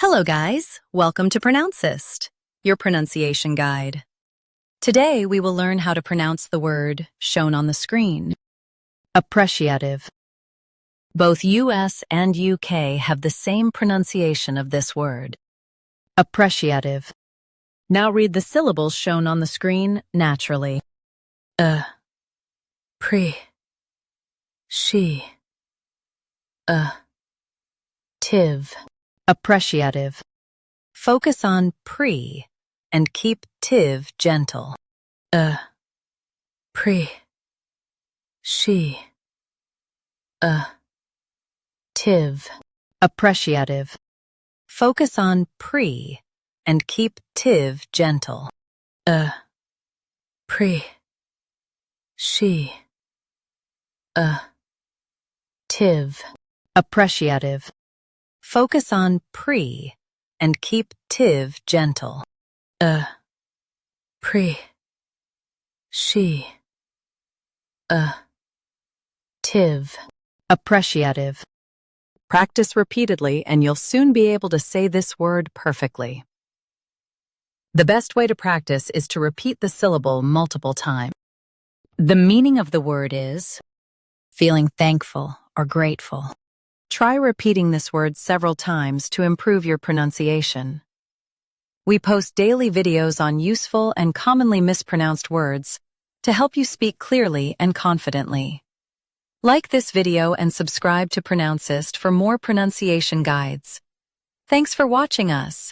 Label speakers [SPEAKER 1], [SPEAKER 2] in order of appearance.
[SPEAKER 1] Hello guys, welcome to Pronouncist, your pronunciation guide. Today we will learn how to pronounce the word shown on the screen. Appreciative. Both US and UK have the same pronunciation of this word. Appreciative. Now read the syllables shown on the screen naturally. Tive. Appreciative. Focus on pre and keep tive gentle. Tive. Appreciative. Focus on pre and keep tive gentle. Tive. Appreciative. Focus on pre and keep tive gentle. Tive. Appreciative. Practice repeatedly and you'll soon be able to say this word perfectly. The best way to practice is to repeat the syllable multiple times. The meaning of the word is feeling thankful or grateful. Try repeating this word several times to improve your pronunciation. We post daily videos on useful and commonly mispronounced words to help you speak clearly and confidently. Like this video and subscribe to Pronouncist for more pronunciation guides. Thanks for watching us.